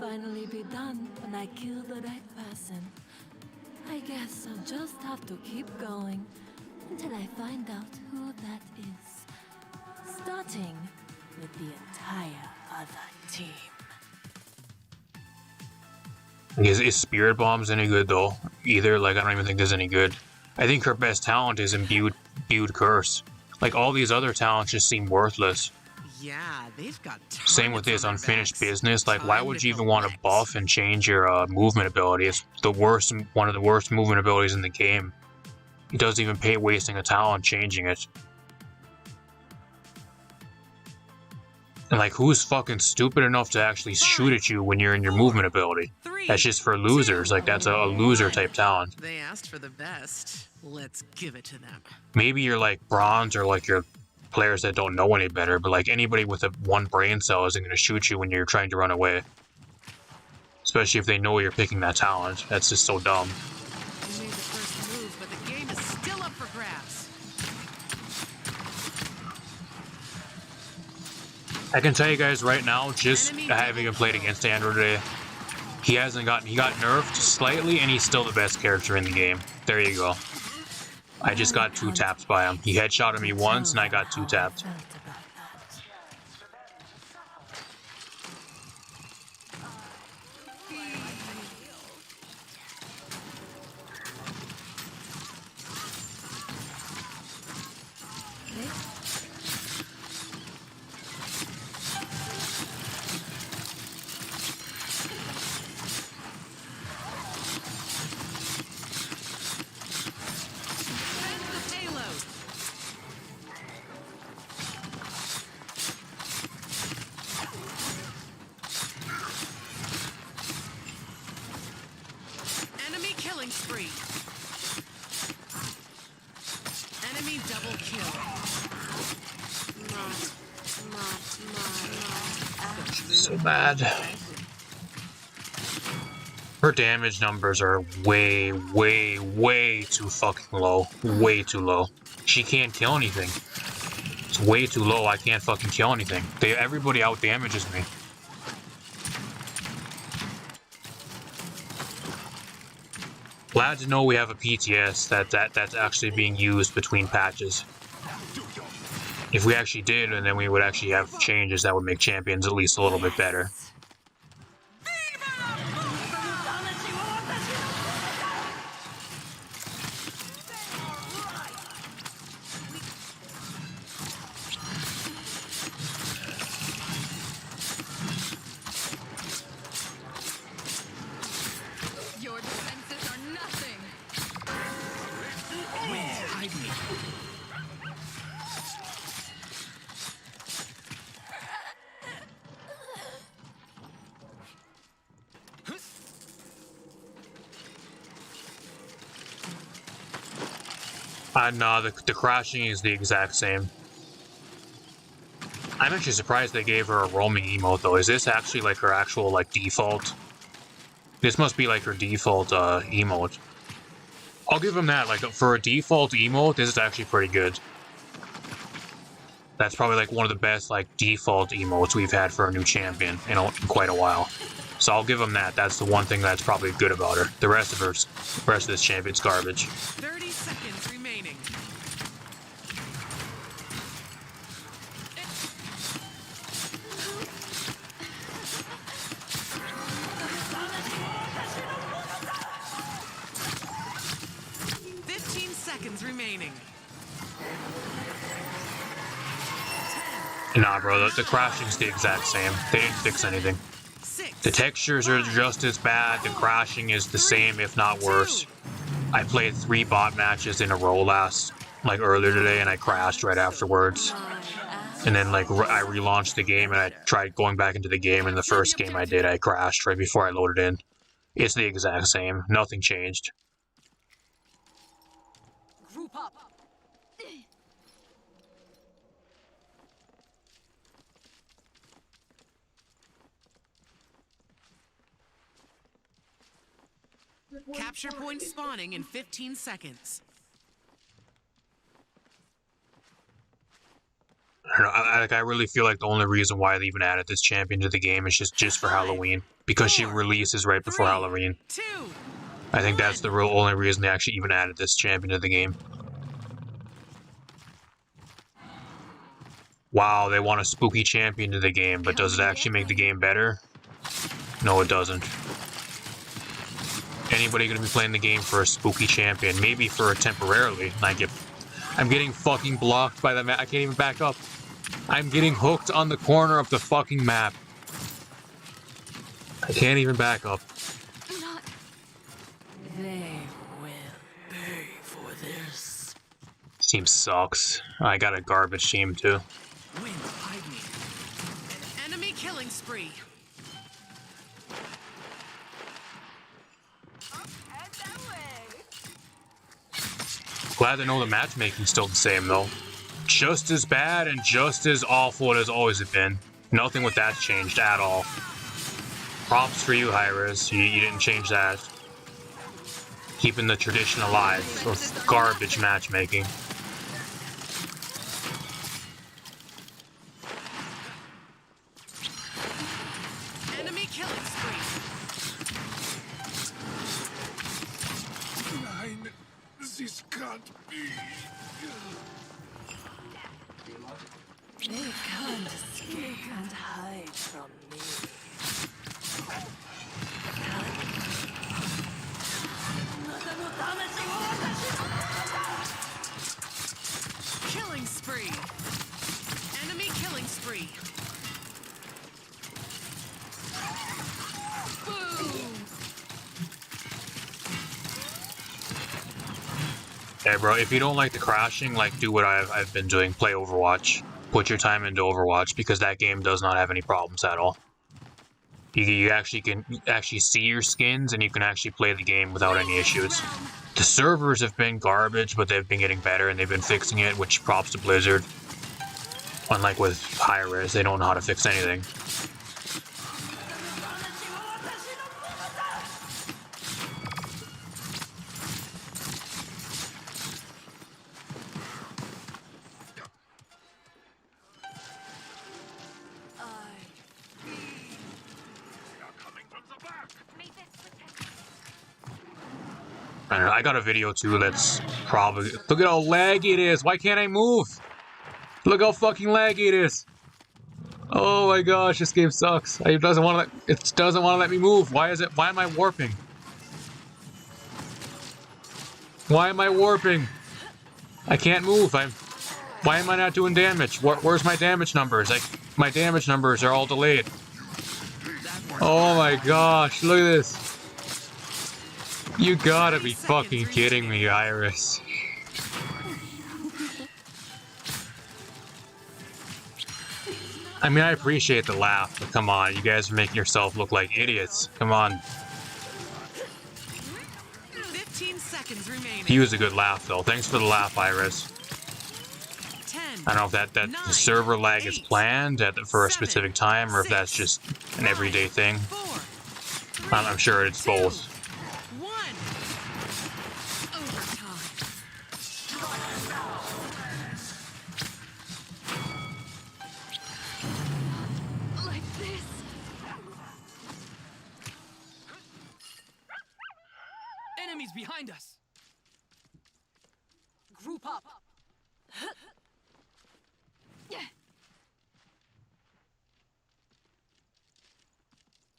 finally be done when I kill the right person. I guess I'll just have to keep going until I find out who that is. Starting with the entire other team. Is Spirit Bombs any good though? Either, like, I don't even think there's any good. I think her best talent is Imbued Curse. Like, all these other talents just seem worthless. Yeah, they've got same with this Unfinished Business. Like, why would you even want to buff and change your movement ability? It's the worst, one of the worst movement abilities in the game. It doesn't even pay wasting a talent changing it. And like, who's fucking stupid enough to actually shoot at you when you're in your movement ability? That's just for losers. Like, that's a loser type talent. They asked for the best. Let's give it to them. Maybe you're like bronze, or like you're players that don't know any better, but like anybody with a one brain cell isn't going to shoot you when you're trying to run away. Especially if they know you're picking that talent. That's just so dumb. You made the first move, but the game is still up for grabs. I can tell you guys right now, just I haven't even played against Andrew today. He got nerfed slightly, and he's still the best character in the game. There you go. I just got 2 taps by him. He headshotted me once, and I got 2 tapped. So bad. Her damage numbers are way, way, way too fucking low. Way too low. She can't kill anything. It's way too low. I can't fucking kill anything. Everybody out damages me. Glad to know we have a PTS that's actually being used between patches. If we actually did, and then we would actually have changes that would make champions at least a little bit better. No, the crashing is the exact same. I'm actually surprised they gave her a roaming emote, though. Is this actually like her actual, like, default? This must be like her default emote. I'll give them that. Like, for a default emote, this is actually pretty good. That's probably like one of the best, like, default emotes we've had for a new champion in quite a while. So I'll give them that. That's the one thing that's probably good about her. The rest of this champion's garbage. 30 seconds remaining. Nah, bro, the crashing's the exact same. They didn't fix anything. The textures are just as bad, the crashing is the same, if not worse. I played 3 bot matches in a row earlier today, and I crashed right afterwards. And then, like, I relaunched the game, and I tried going back into the game, and the first game I did, I crashed right before I loaded in. It's the exact same. Nothing changed. Group up. Capture point spawning in 15 seconds. I don't know, I really feel like the only reason why they even added this champion to the game is just for Halloween. because she releases right before Halloween. I think that's the real only reason they actually even added this champion to the game. Wow, they want a spooky champion to the game, but does it actually make the game better? No, it doesn't. Anybody gonna be playing the game for a spooky champion? Maybe for a temporarily. I'm getting fucking blocked by the map. I can't even back up. I'm getting hooked on the corner of the fucking map. I can't even back up. They will pay for this. This team sucks. I got a garbage team too. Wind behind me. An enemy killing spree. Glad to know the matchmaking's still the same though. Just as bad and just as awful as always have been. Nothing with that changed at all. Props for you, Hi-Rez. You didn't change that. Keeping the tradition alive of garbage matchmaking. Enemy killing spree. Nein, this can't be. They can't escape and hide from me. Killing spree. Enemy killing spree. Boom. Hey bro, if you don't like the crashing, do what I've been doing. Play Overwatch. Put your time into Overwatch because that game does not have any problems at all. You actually can see your skins and you can actually play the game without any issues. The servers have been garbage, but they've been getting better and they've been fixing it, which props to Blizzard. Unlike with Hi-Rez, they don't know how to fix anything. I don't know, I got a video too that's probably... Look at how laggy it is! Why can't I move? Look how fucking laggy it is! Oh my gosh, this game sucks. It doesn't want to let me move. Why am I warping? Why am I warping? I can't move. Why am I not doing damage? Where's my damage numbers? My damage numbers are all delayed. Oh my gosh, look at this. You gotta be fucking kidding me, Iris. I mean, I appreciate the laugh, but come on, you guys are making yourself look like idiots. Come on. 15 seconds remaining. He was a good laugh, though. Thanks for the laugh, Iris. 10, I don't know if that the server lag is planned for a specific time, or if that's just an everyday thing. 4, I'm sure it's both. 1. Overtime. Like this. Enemies behind us. Group up.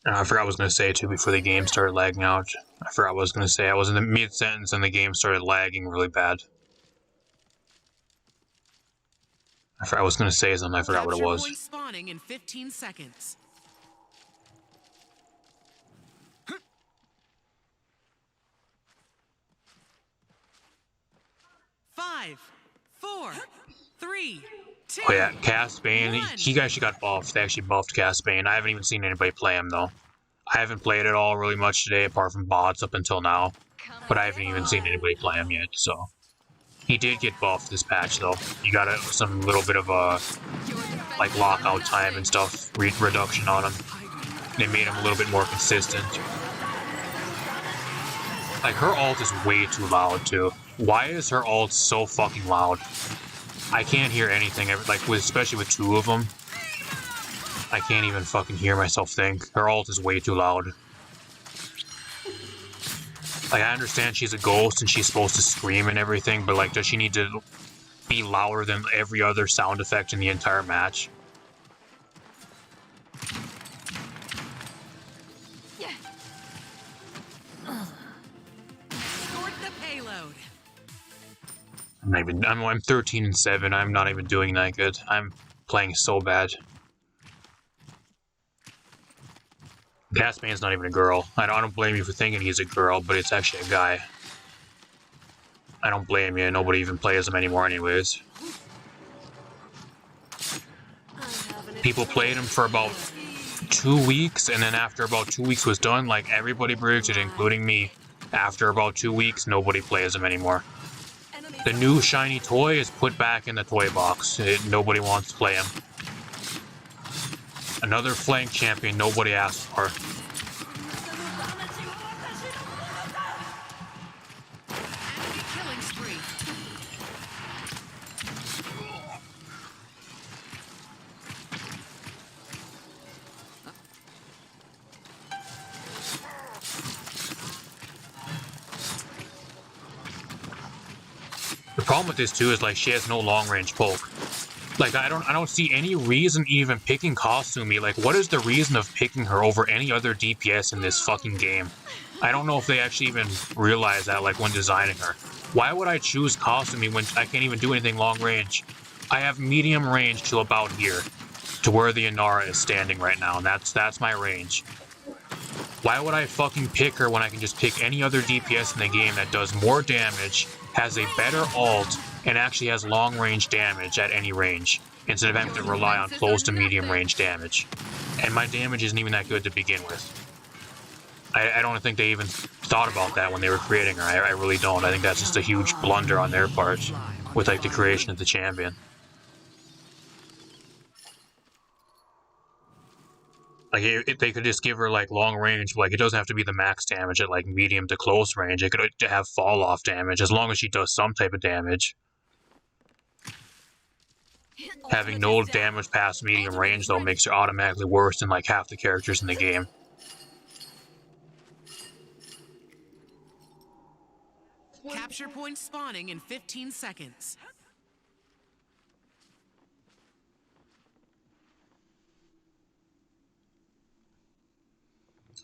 I forgot what I was going to say, too, before the game started lagging out. I forgot what I was going to say. I was in the mid-sentence and the game started lagging really bad. I was going to say something, I forgot what it was. Capture point spawning in 15 seconds. Five, 4, 3, 2. Oh yeah, Cast Bane, he actually got buffed. They actually buffed Cast Bane. I haven't even seen anybody play him, though. I haven't played it all really much today, apart from bots up until now. But I haven't even seen anybody play him yet, so... He did get buffed this patch, though. You got some little bit of like, lockout time and stuff, reduction on him. They made him a little bit more consistent. Like, her ult is way too loud, too. Why is her ult so fucking loud? I can't hear anything, especially with two of them. I can't even fucking hear myself think. Her ult is way too loud. Like, I understand she's a ghost and she's supposed to scream and everything, but like, does she need to be louder than every other sound effect in the entire match? Sort the payload. I'm 13-7. I'm not even doing that good. I'm playing so bad. Gasman's not even a girl. I don't blame you for thinking he's a girl, but it's actually a guy. I don't blame you. Nobody even plays him anymore anyways. People played him for about 2 weeks, and then after about 2 weeks was done, like, everybody bridged it, including me. After about 2 weeks, nobody plays him anymore. The new shiny toy is put back in the toy box. Nobody wants to play him. Another flank champion nobody asked for. Enemy killing spree. The problem with this too is like she has no long range poke. Like I don't see any reason even picking Kasumi. Like what is the reason of picking her over any other DPS in this fucking game? I don't know if they actually even realize that like when designing her. Why would I choose Kasumi when I can't even do anything long range? I have medium range to about here, to where the Inara is standing right now, and that's my range. Why would I fucking pick her when I can just pick any other DPS in the game that does more damage, has a better ult, and actually has long range damage at any range, instead of having to rely on close to medium range damage. And my damage isn't even that good to begin with. I don't think they even thought about that when they were creating her. I really don't. I think that's just a huge blunder on their part with like the creation of the champion. Like if they could just give her like long range, like it doesn't have to be the max damage at like medium to close range. It could have fall off damage as long as she does some type of damage. Having no damage past medium range though makes her automatically worse than like half the characters in the game. Capture point spawning in 15 seconds.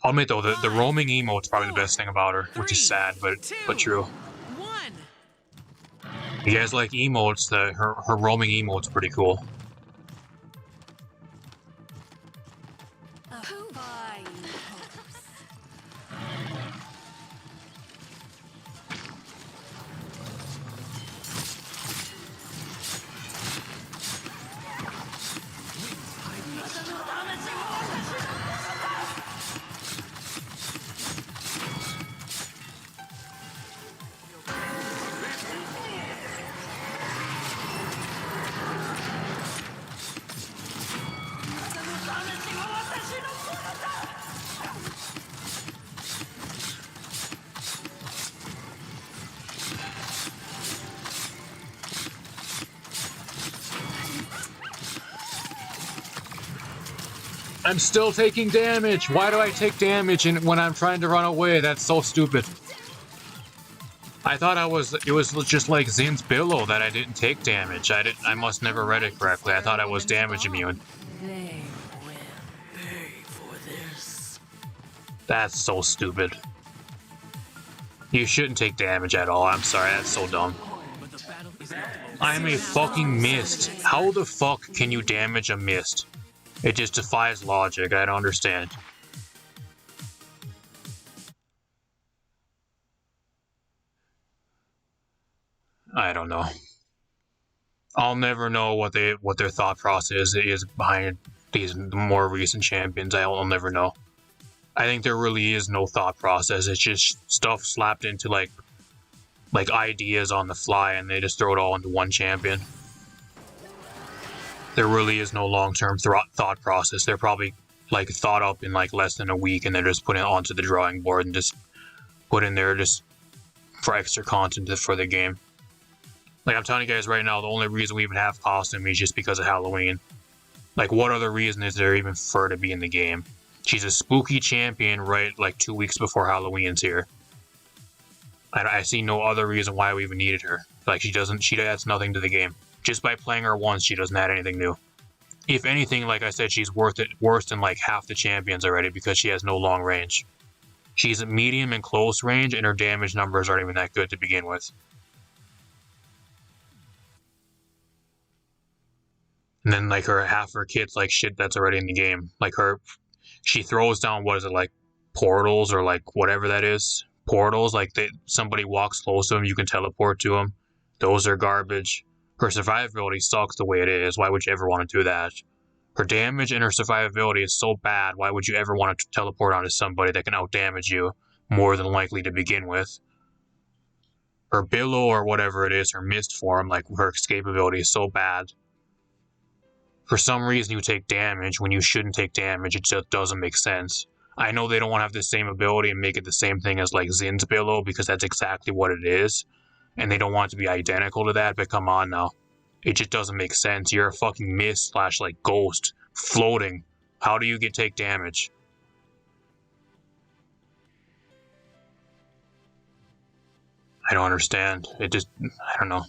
I'll admit though, the roaming emote's probably the best thing about her, which is sad, but true. 1. You guys like emotes? Her roaming emote's pretty cool. I'm still taking damage. Why do I take damage when I'm trying to run away? That's so stupid. I thought it was just like Zin's Billow that I didn't take damage. I must never read it correctly. I thought I was damage immune. They will pay for this. That's so stupid. You shouldn't take damage at all. I'm sorry, that's so dumb. I'm a fucking mist. How the fuck can you damage a mist? It just defies logic. I don't understand. I don't know. I'll never know what their thought process is behind these more recent champions. I'll never know. I think there really is no thought process. It's just stuff slapped into like ideas on the fly, and they just throw it all into one champion. There really is no long-term thought process. They're probably like thought up in like less than a week, and they're just putting it onto the drawing board and just put in there just for extra content for the game. Like I'm telling you guys right now, the only reason we even have Kasumi is just because of Halloween. Like, what other reason is there even for her to be in the game? She's a spooky champion right like 2 weeks before Halloween's here. I see no other reason why we even needed her. Like, she adds nothing to the game. Just by playing her once, she doesn't add anything new. If anything, like I said, she's worse than like half the champions already because she has no long range. She's at medium and close range, and her damage numbers aren't even that good to begin with. And then, like, half her kit's like shit that's already in the game. Like, she throws down, what is it, like, portals or like whatever that is? Portals, like, somebody walks close to them, you can teleport to them. Those are garbage. Her survivability sucks the way it is. Why would you ever want to do that? Her damage and her survivability is so bad, why would you ever want to teleport onto somebody that can outdamage you more than likely to begin with? Her billow or whatever it is, her mist form, like, her escapability is so bad. For some reason you take damage when you shouldn't take damage. It just doesn't make sense. I know they don't want to have the same ability and make it the same thing as like Zin's billow because that's exactly what it is. And they don't want it to be identical to that, but come on now. It just doesn't make sense. You're a fucking mist / like ghost floating. How do you take damage? I don't understand. I don't know.